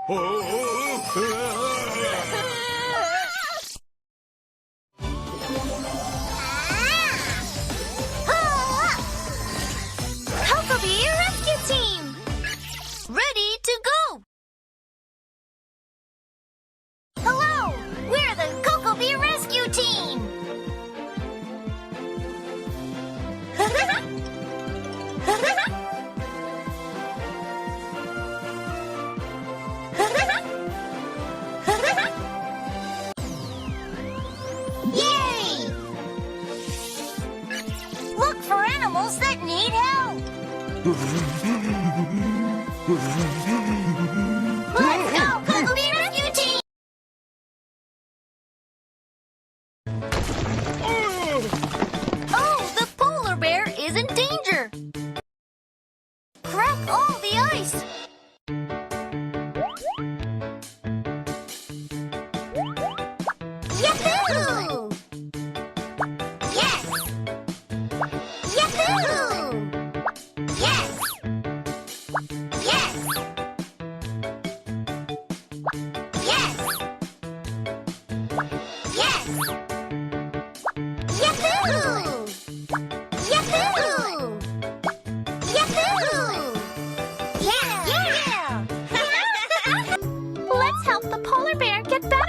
Cocoa Beer Rescue Team! Ready to go! Hello! We're the Cocoa Beer Rescue Team! Yay! Look for animals that need help! Let's go, Cocoa Beer Rescue Team! Oh, the polar bear is in danger! Crack all the ice! Yahoo! Yes! Yahoo! Yes! Yes! Yes! Yes! Yahoo! Yahoo! Yahoo! Yeah! Let's help the polar bear get better.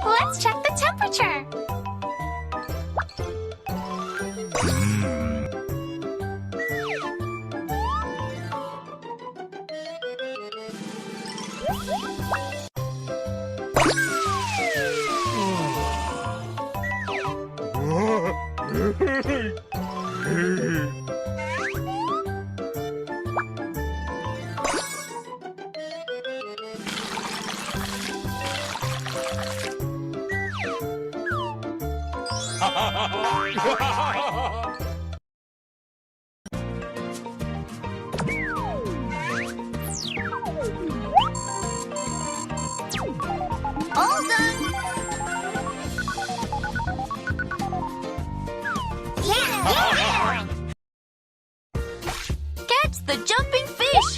Let's check the temperature. All done. Yeah! Catch the jumping fish.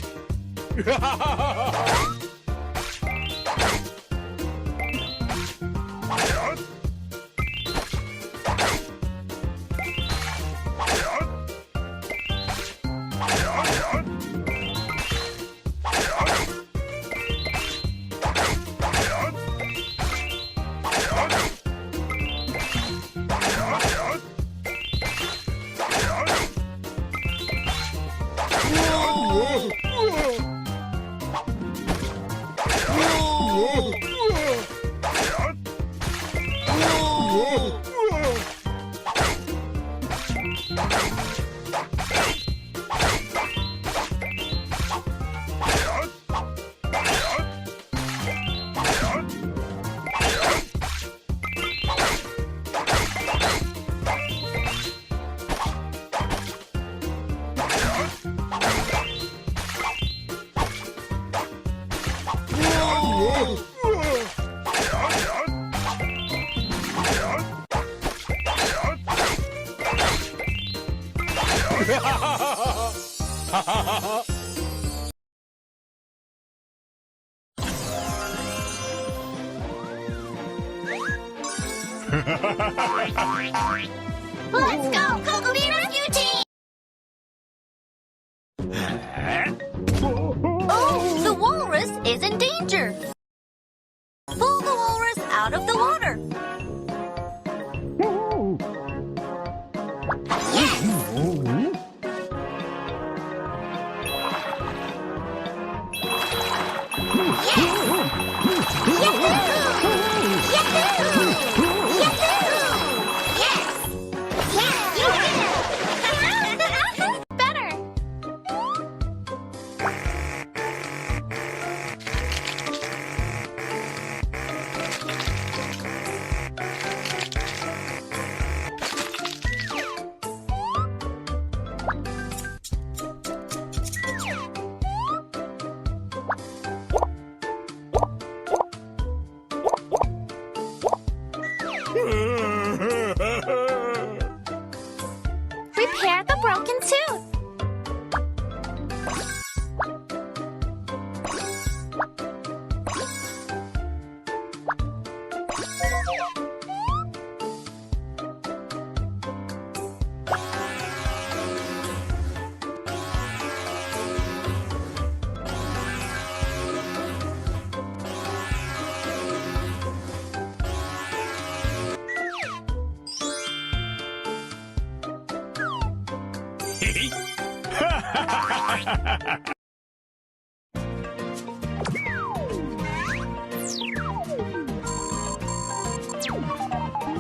Let's go, Cocoa Beer Rescue Team! Oh, the walrus is in danger! Pull the walrus out of the water! Yes! Yes! Yahoo! Yahoo!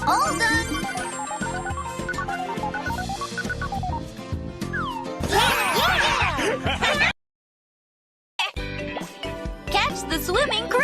All done. Yeah! Catch the swimming crew.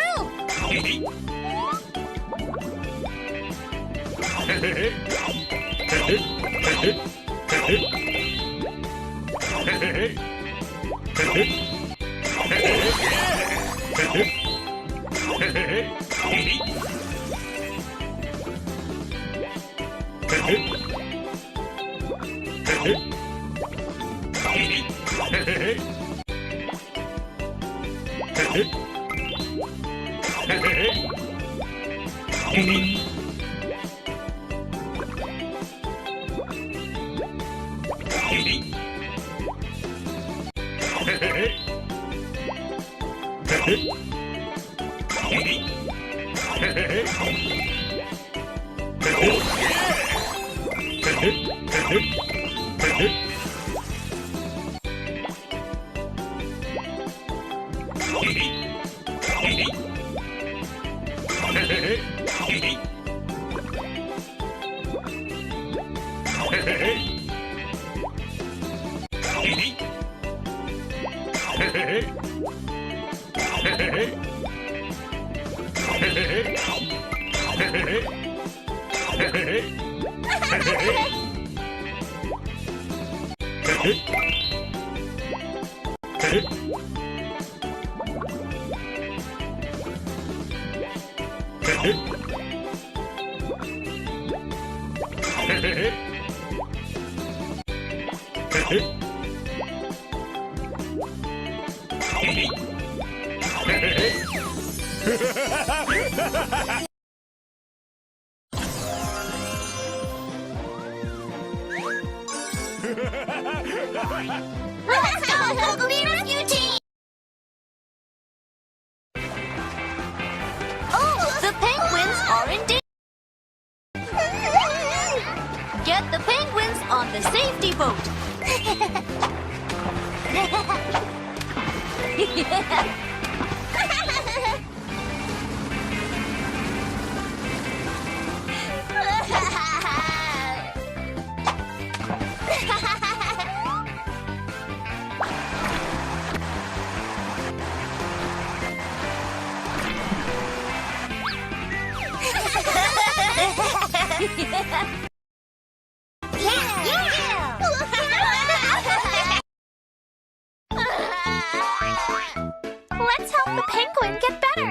Let's go, Huckleberry Rescue Team! Oh, the penguins are in danger! Get the penguins on the safety boat! Let's help the penguin get better.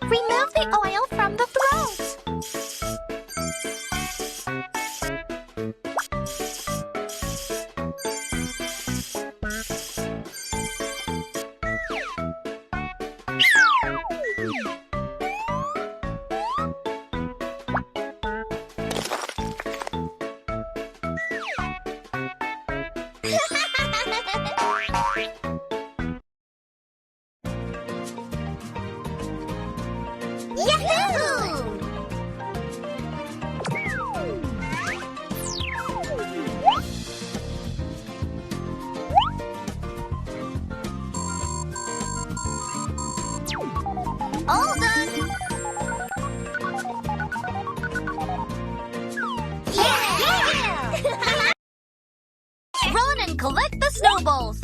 Remove the oil from the throat. Yahoo! All done! Yeah! Run and collect the snowballs!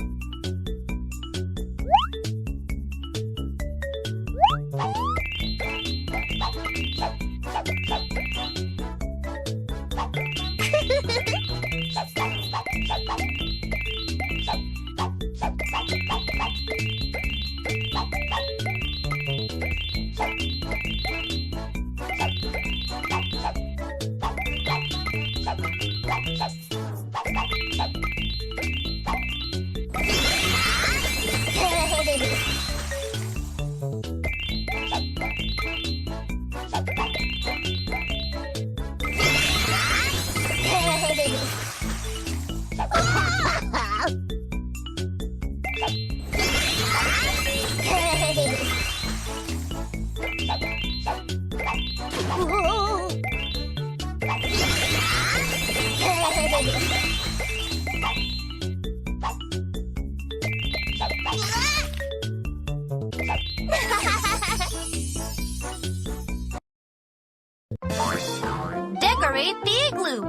Decorate the igloo.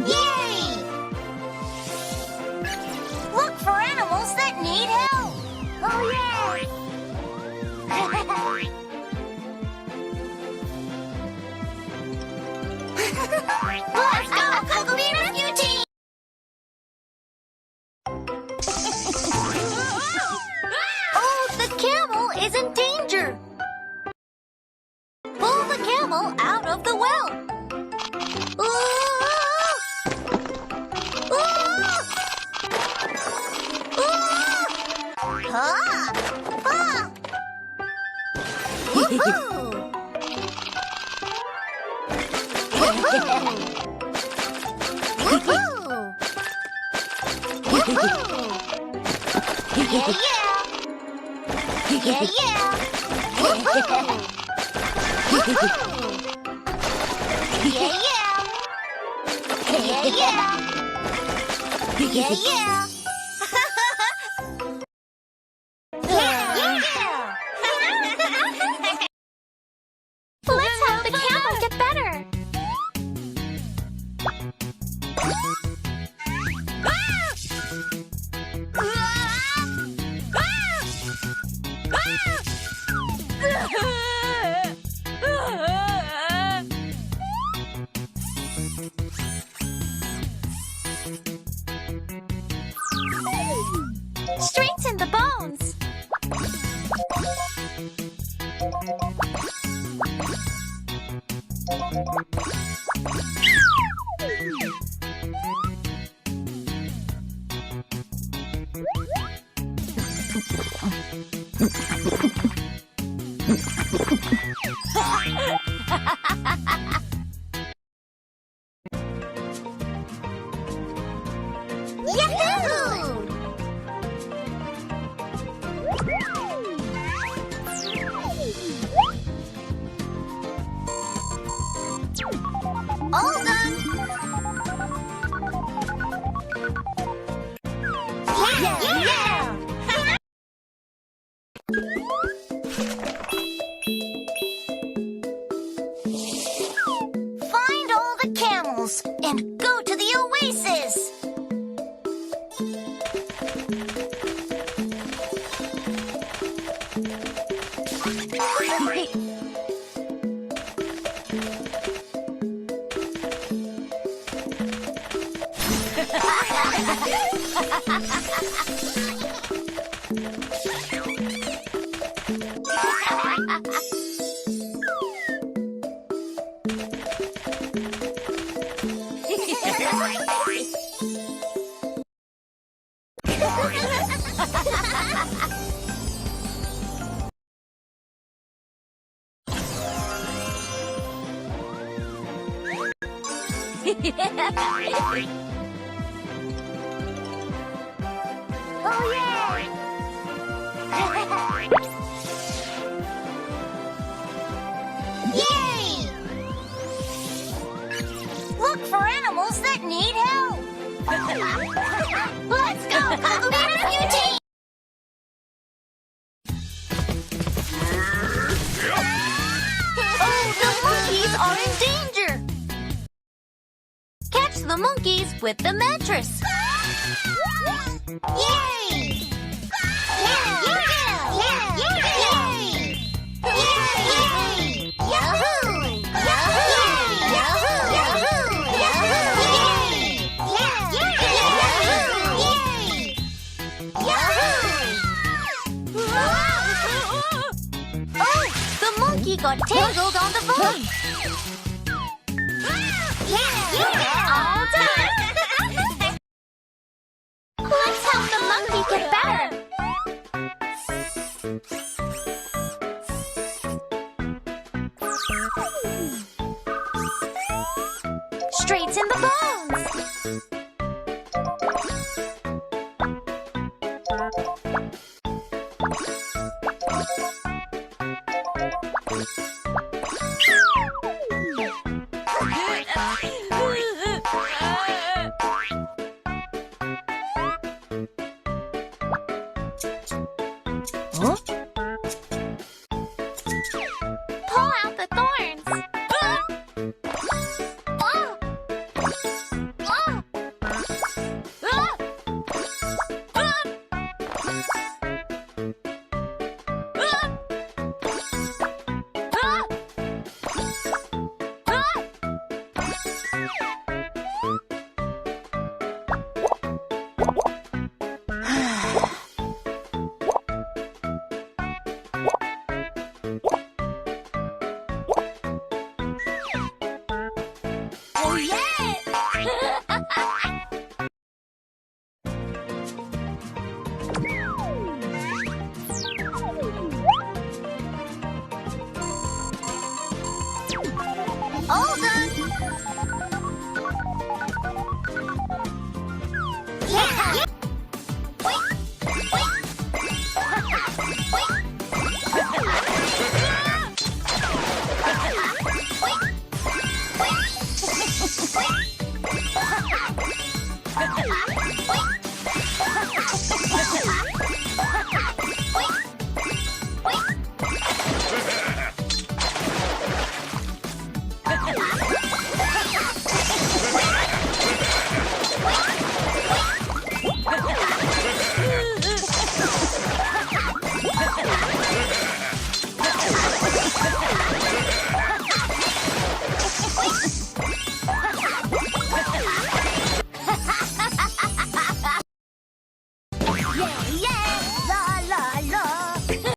Yay! Look for animals that need help. Oh, yeah! Let's go, Cuckoo Rescue Team! Oh, the camel is in danger. Pull the camel out of the well. Yeah, yeah. Yeah, yeah. Woohoo! Yeah, yeah. Yeah, yeah. Yeah, yeah. Let's help the camel get better. Strengthen the bones. Yahoo! All done. Yeah, yeah. Find all the camels and go to the oasis. Oh, yeah! Yay! Look for animals that need help. Let's go, Cuckoo Rescue Team! Oh, the monkeys are in danger! Catch the monkeys with the mattress! Yay! Yeah! Yeah! Yeah! Yay! Yay! Yahoo! Yahoo! Yahoo! Yahoo! Yahoo! Yeah! Yeah! Yahoo! Yahoo! got tangled on the vine. All done. Let's help the monkey get better. Straighten the bones.